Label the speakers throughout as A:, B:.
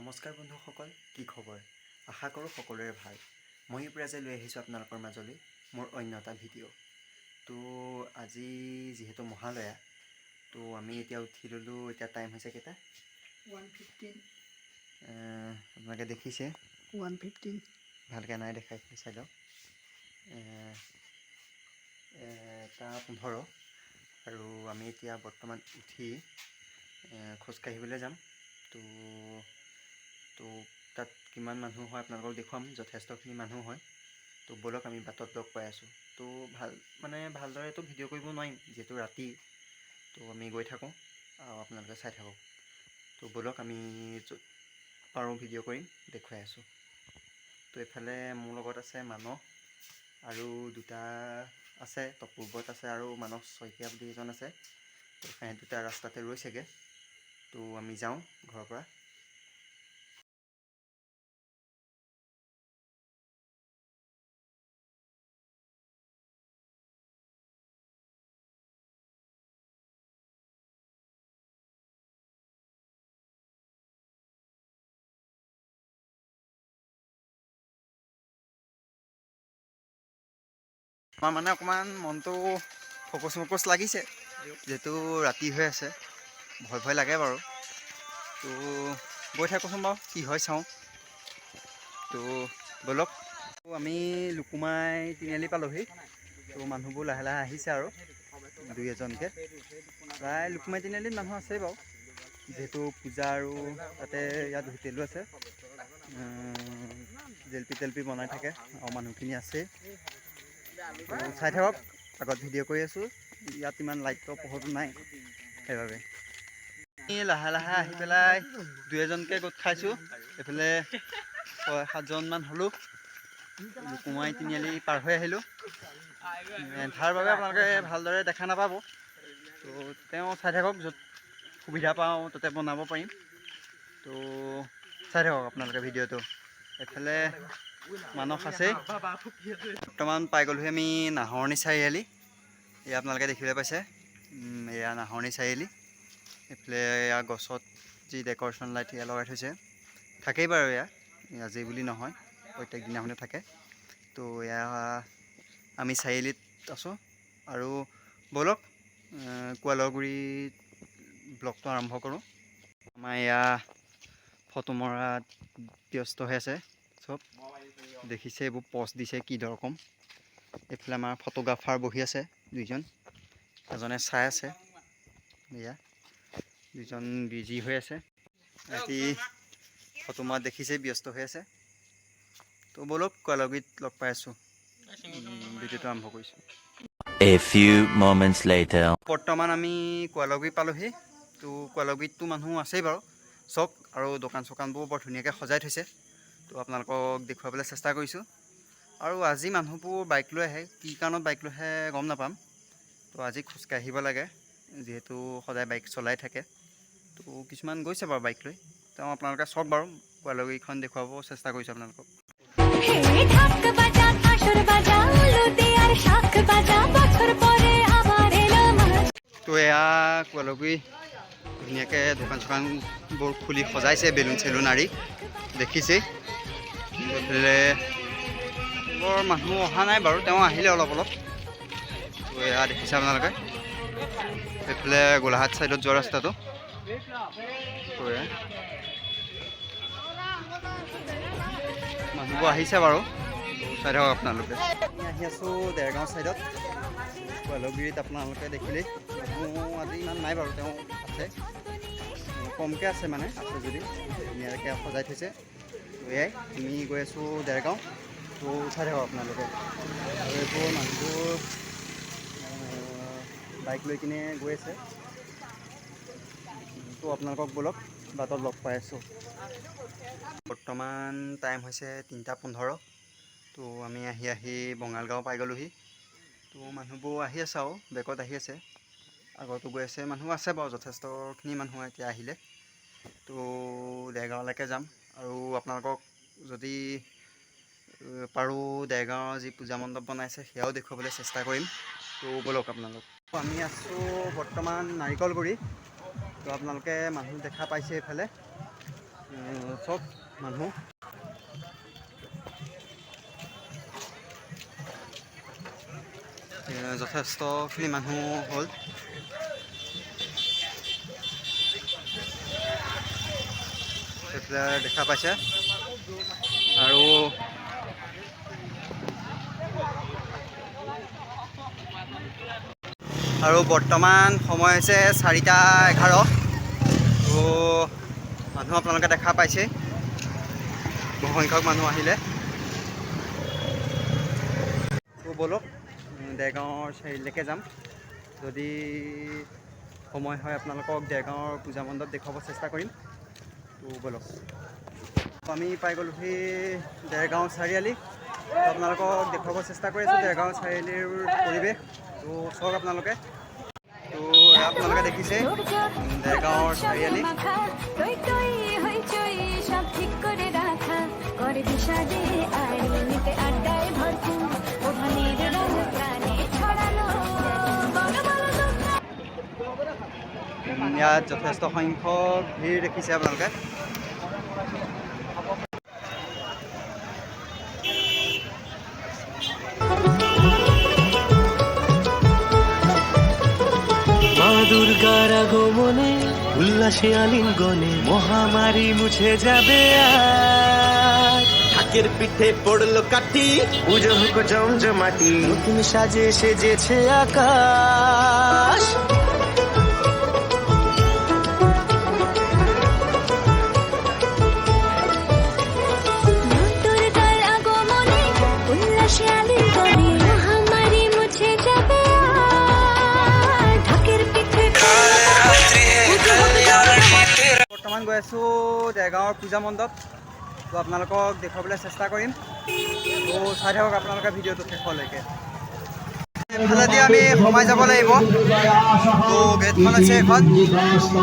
A: নমস্কাৰ বন্ধুসকল, কি খবৰ? আশা কৰোঁ সকলোৰে ভাল। মই আজি লৈ আহিছোঁ আপোনালোকৰ মাজলৈ মোৰ অন্য এটা ভিডিঅ'। তো আজি যিহেতু মহালয়া, তো আমি এতিয়া উঠি ল'লোঁ। এতিয়া টাইম হৈছে কেইটা?
B: 1:15
A: আপোনালোকে দেখিছে
B: 1:15
A: ভালকৈ নাই দেখাই চাই লওক। 1:15 আৰু আমি এতিয়া বৰ্তমান উঠি খোজকাঢ়িবলৈ যাম। তো তাত কিমান মানুহ হয় আপোনালোকক দেখুৱাম। যথেষ্টখিনি মানুহ হয়। তো ব'লক আমি বাটত লগ পাই আছোঁ। তো ভালদৰেতো ভিডিঅ' কৰিব নোৱাৰিম যিহেতু ৰাতি। তো আমি গৈ থাকোঁ আৰু আপোনালোকে চাই থাকক। তো ব'লক আমি য'ত পাৰোঁ ভিডিঅ' কৰিম, দেখুৱাই আছোঁ। তো এইফালে মোৰ লগত আছে মানস আৰু দুটা আছে, তপোব্ৰত আছে আৰু মানস শইকীয়া বুলি এজন আছে। তো সিহঁত দুটা ৰাস্তাতে ৰৈছেগৈ। তো আমি যাওঁ ঘৰৰ পৰা। আমাৰ অকণমান মনটো ফকচ লাগিছে যিহেতু ৰাতি হৈ আছে। ভয় লাগে বাৰু। তো গৈ থাকোঁচোন বাৰু কি হয় চাওঁ। তো ব'লক। আমি লুকুমাই তিনিআলি পালোহি। তো মানুহবোৰ লাহে লাহে আহিছে আৰু দুই এজনকৈ। প্ৰায় লুকুমাই তিনিআলিত মানুহ আছেই বাৰু, যিহেতু পূজা আৰু তাতে ইয়াত হোটেলো আছে। জেলপি বনাই থাকে আৰু মানুহখিনি আছেই। চাই থাকক, আগত ভিডিঅ' কৰি আছোঁ। ইয়াত ইমান লাইটৰ পোহৰটো নাই, সেইবাবে লাহে লাহে আহি পেলাই দুই এজনকৈ গোট খাইছোঁ। এইফালে 6-7জনমান হ'লোঁ। লুকুমাই তিনিআলি পাৰ হৈ আহিলোঁ। এন্ধাৰ বাবে আপোনালোকে ভালদৰে দেখা নাপাব। তো তেওঁ চাই থাকক, য'ত সুবিধা পাওঁ তাতে বনাব পাৰিম। তো চাই থাকক আপোনালোকে ভিডিঅ'টো। এইফালে মানস আছে। বৰ্তমান পাই গ'লোহি আমি নাহৰণি চাৰিআলি। এয়া আপোনালোকে দেখিবলৈ পাইছে, এয়া নাহৰণি চাৰিআলি। এইফালে এয়া গছত যি ডেক'ৰেশ্যন লাইট এয়া লগাই থৈছে, থাকেই বাৰু এয়া আজি বুলি নহয়, প্ৰত্যেক দিনাখনে থাকে। তো এয়া আমি চাৰিআলিত আছোঁ আৰু ব'লক কোৱালগুৰিত ব্লগটো আৰম্ভ কৰোঁ। আমাৰ এয়া ফটো মৰাত ব্যস্ত হৈ আছে চব, দেখিছে এইবোৰ পষ্ট দিছে কি দৰকম। এইফালে আমাৰ ফটোগ্ৰাফাৰ বহি আছে দুইজন, এজনে চাই আছে। এয়া দুজন বিজি হৈ আছে, ৰাতি ফটো মৰাত দেখিছেই ব্যস্ত হৈ আছে। তো ব'লক কোৱালগুৰিত লগ পাই আছোঁ, ভিডিঅ'টো আৰম্ভ কৰিছোঁ।
C: A few moments later.
A: বৰ্তমান আমি কোৱালগুৰি পালোহি। তো কোৱালগুৰিততো মানুহ আছেই বাৰু চব, আৰু দোকান চোকানবোৰ বৰ ধুনীয়াকৈ সজাই থৈছে। তো আপোনালোকক দেখুৱাবলৈ চেষ্টা কৰিছোঁ। আৰু আজি মানুহবোৰ বাইক লৈ আহে, কি কাৰণত বাইক লৈ আহে গম নাপাম। তো আজি খোজকাঢ়িব লাগে যিহেতু সদায় বাইক চলাই থাকে। তো কিছুমান গৈছে বাৰু বাইক লৈ। তেওঁ আপোনালোকে চাওক বাৰু, কোৱালগুৰিখন দেখুৱাব চেষ্টা কৰিছোঁ আপোনালোকক। তো এয়া কোৱালগুৰি ধুনীয়াকৈ দোকান চোকানবোৰ খুলি সজাইছে, বেলুন চেলুন আৰি দেখিছেই। এইফালে বৰ মানুহ অহা নাই বাৰু, তেওঁ আহিলে অলপ। তো এয়া দেখিছে আপোনালোকে, এইফালে গোলাঘাট ছাইডত যোৱা ৰাস্তাটো। তো এয়া মানুহবোৰ আহিছে বাৰু, চাই থাকক আপোনালোকে। আমি আহি আছোঁ দেৰগাঁও ছাইডত। কোৱালগুৰিত আপোনালোকে দেখিলেই মানুহ আজি ইমান নাই বাৰু, তেওঁ আছে কমকৈ আছে, মানে আছে যদি ধুনীয়াকৈ সজাই থৈছে। তো এয়াই আমি গৈ আছোঁ দেৰগাঁও। তো চাই থাকক আপোনালোকে। আৰু এইবোৰ মানুহবোৰ বাইক লৈ কিনে গৈ আছে। তো আপোনালোকক ব'লক বাটত লগ পাই আছোঁ। বৰ্তমান টাইম হৈছে 3:15। তো আমি আহি বঙালগাঁও পাই গ'লোহি। তো মানুহবোৰ আহি আছে আৰু বেগত আহি আছে, আগতো গৈ আছে। মানুহ আছে বাৰু, যথেষ্টখিনি মানুহ এতিয়া আহিলে। তো দেৰগাঁৱলৈকে যাম আৰু আপোনালোকক যদি পাৰোঁ দেৰগাঁৱৰ যি পূজা মণ্ডপ বনাইছে সেয়াও দেখুৱাবলৈ চেষ্টা কৰিম। তো ব'লক আপোনালোক। আমি আছোঁ বৰ্তমান নাৰিকলগুৰি। তো আপোনালোকে মানুহ দেখা পাইছে এইফালে। চব মানুহ যথেষ্টখিনি মানুহ হ'ল। এইফালে দেখা পাইছে আৰু বৰ্তমান সময় হৈছে 4:11। তো মানুহ আপোনালোকে দেখা পাইছে, বহুসংখ্যক মানুহ আহিলে। তো ব'লক দেৰগাঁৱৰ চাৰিআলিলৈকে যাম। যদি সময় হয় আপোনালোকক দেৰগাঁৱৰ পূজা মণ্ডপ দেখুৱাব চেষ্টা কৰিম। তো ব'লক। আমি পাই গ'লোহি দেৰগাঁও চাৰিআলি। আপোনালোকক দেখুৱাব চেষ্টা কৰি আছোঁ দেৰগাঁও চাৰিআলিৰ পৰিৱেশ। তো চাওক আপোনালোকে। তো আপোনালোকে দেখিছে দেৰগাঁৱৰ চাৰিআলি। ইয়াত যথেষ্ট সংখ্যক ভিৰ দেখিছে আপোনালোকে।
D: মা দুর্গার আগমনে উল্লাসে আলিঙ্গনে মহামারী মুছে যাবে আর ঢাকের পিঠে পড়লো কাঠি পুজো হোক জমজমাটি নতুন সাজে সেজেছে আকাশ
A: বৰ্তমান গৈ আছোঁ দেৰগাঁৱৰ পূজা মণ্ডপ। তো আপোনালোকক দেখুৱাবলৈ চেষ্টা কৰিম। তো চাই থাকক আপোনালোকে ভিডিঅ'টো শেষলৈকে। এইফালেদি আমি সোমাই যাব লাগিব। তো গেটখন আছে, এখন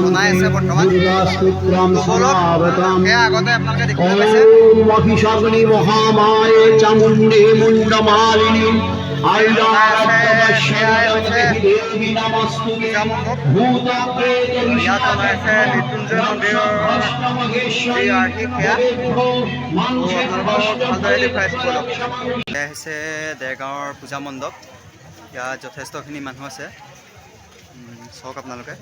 A: বনাই আছে বৰ্তমান। তো ব'লক, সেয়া আগতে আপোনালোকে দেখিবলৈ পাইছে।
E: মহিষাগ্নি মহামায়ে চামুণ্ডে মুণ্ডমালিনী দেবী নমস্তুতে
A: ইয়াত বনাই আছে মৃত্যুঞ্জয় মন্দিৰৰ যি আৰ্হিক সেয়া। আপোনালোকক ভালদৰে দেখুৱাইছোঁ ব'লক। এয়া হৈছে দেৰগাঁৱৰ পূজা মণ্ডপ। ইয়াত যথেষ্টখিনি মানুহ আছে, চাওক আপোনালোকে।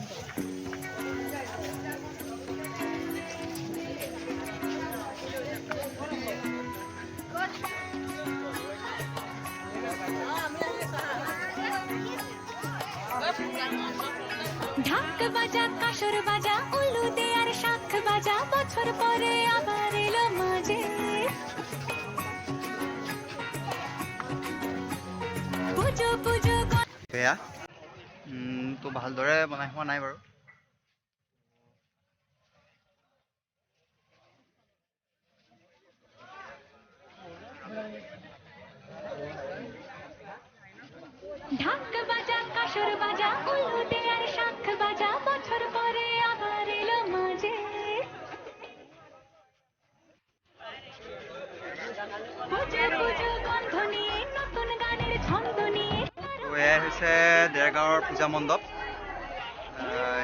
F: ঢাক বাজা কাসর বাজা উলুদে আর শাখ বাজা বছর পরে আবার এলো মাঝে পুজো পুজো
A: সেয়া তো ভালদৰে বনাই হোৱা নাই বাৰু।
F: ঢাক বাজা কাসর বাজা উলুদে আর শাখ বাজা বছর পরে আবার এলো মাঝে পুজো পুজো গন্ধ নিয়ে নতুন গানের ছন্দ নিয়ে।
A: তো এয়াই হৈছে দেৰগাঁৱৰ পূজা মণ্ডপ,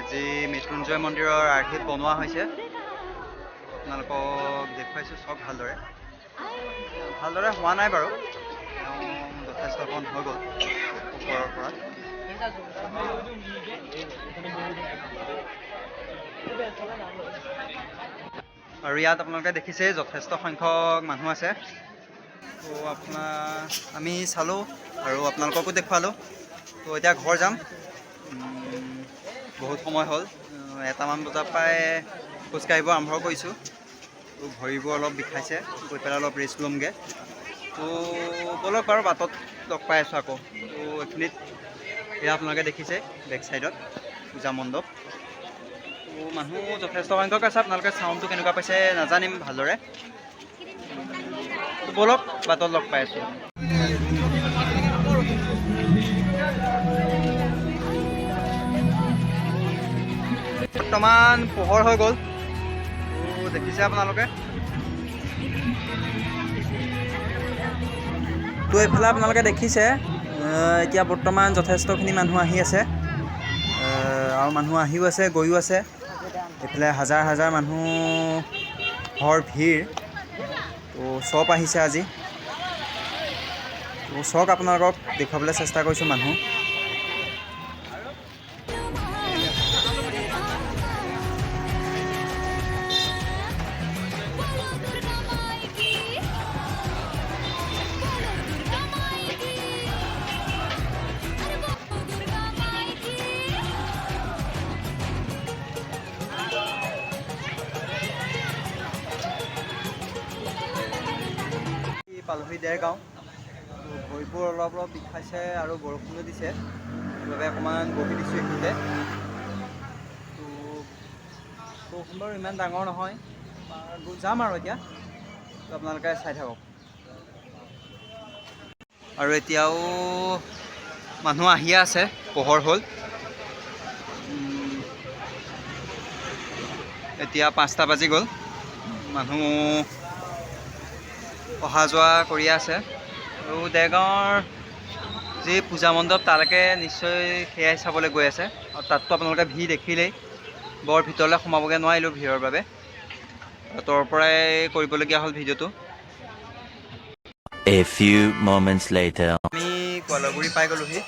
A: যি মৃত্যুঞ্জয় মন্দিৰৰ আৰ্হিত বনোৱা হৈছে। আপোনালোকক দেখুৱাইছোঁ, চাওক ভালদৰে। ভালদৰে হোৱা নাই বাৰু, যথেষ্ট অকণ হৈ গ'ল ওপৰৰ পৰা। আৰু ইয়াত আপোনালোকে দেখিছে যথেষ্ট সংখ্যক মানুহ আছে। তো আমি চালোঁ আৰু আপোনালোককো দেখুৱালোঁ। তো এতিয়া ঘৰ যাম, বহুত সময় হ'ল। 1টামান বজাৰ পৰাই খোজকাঢ়িব আৰম্ভ কৰিছোঁ। তো ভৰিবোৰ অলপ বিষাইছে, গৈ পেলাই অলপ ৰেষ্ট ল'মগৈ। তো ব'লক বাৰু, বাটত লগ পাই আছোঁ আকৌ। তো এইখিনিত এয়া আপোনালোকে দেখিছে বেক চাইডত পূজা মণ্ডপ। তো মানুহ যথেষ্ট সংখ্যক আছে। আপোনালোকে চাউণ্ডটো কেনেকুৱা পাইছে নাজানিম ভালদৰে। তো ব'লক, বাটত লগ পাই আছোঁ। বৰ্তমান পোহৰ হৈ গ'ল। তো দেখিছে আপোনালোকে। তো এইফালে আপোনালোকে দেখিছে এতিয়া বৰ্তমান যথেষ্টখিনি মানুহ আহি আছে, আৰু মানুহ আহিও আছে গৈও আছে। এইফালে হাজাৰ হাজাৰ মানুহ মানুহৰ ভিৰ। তো চব আহিছে আজি। তো চক আপোনালোকক দেখুৱাবলৈ চেষ্টা কৰিছোঁ মানুহ। পালোহি দেৰগাঁও। ভৰিবোৰ অলপ বিষাইছে আৰু বৰষুণো দিছে, সেইবাবে অকণমান বহি দিছোঁ এইখিনিতে। তো বৰষুণ বাৰু ইমান ডাঙৰ নহয়, যাম আৰু এতিয়া। তো আপোনালোকে চাই থাকক। আৰু এতিয়াও মানুহ আহিয়ে আছে, পোহৰ হ'ল। এতিয়া 5টা বাজি গ'ল, মানুহ অহা যোৱা কৰি আছে। আৰু দেৰগাঁৱৰ যি পূজা মণ্ডপ তালৈকে নিশ্চয় সেয়াই চাবলৈ গৈ আছে। আৰু তাততো আপোনালোকে ভিৰ দেখিলেই, বৰ ভিতৰলৈ সোমাবগৈ নোৱাৰিলোঁ ভিৰৰ বাবে। আঁতৰৰ পৰাই কৰিবলগীয়া হ'ল ভিডিঅ'টো।
C: A few moments later.
A: আমি কোৱালগুৰি পাই গ'লোহি,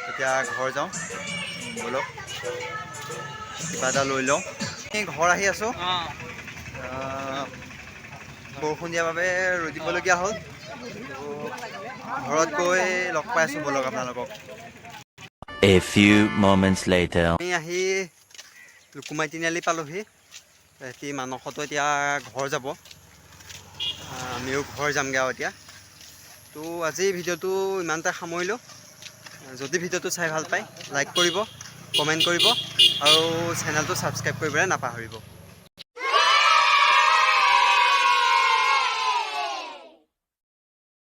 A: এতিয়া ঘৰ যাওঁ ব'লক, কিবা এটা লৈ লওঁ। ঘৰ আহি আছোঁ, বৰষুণ দিয়াৰ বাবে ৰৈ দিবলগীয়া হ'ল। ঘৰত গৈ লগ পাই আছোঁ ব'লক আপোনালোকক।
C: A few moments later.
A: আমি আহি লুকুমাই তিনিআলি পালোহি। এটি মানসতো এতিয়া ঘৰ যাব, আমিও ঘৰ যামগৈ আৰু এতিয়া। তো আজি ভিডিঅ'টো ইমানতে সামৰিলোঁ। যদি ভিডিঅ'টো চাই ভাল পায় লাইক কৰিব, কমেণ্ট কৰিব আৰু চেনেলটো ছাবস্ক্ৰাইব কৰিবলৈ নাপাহৰিব।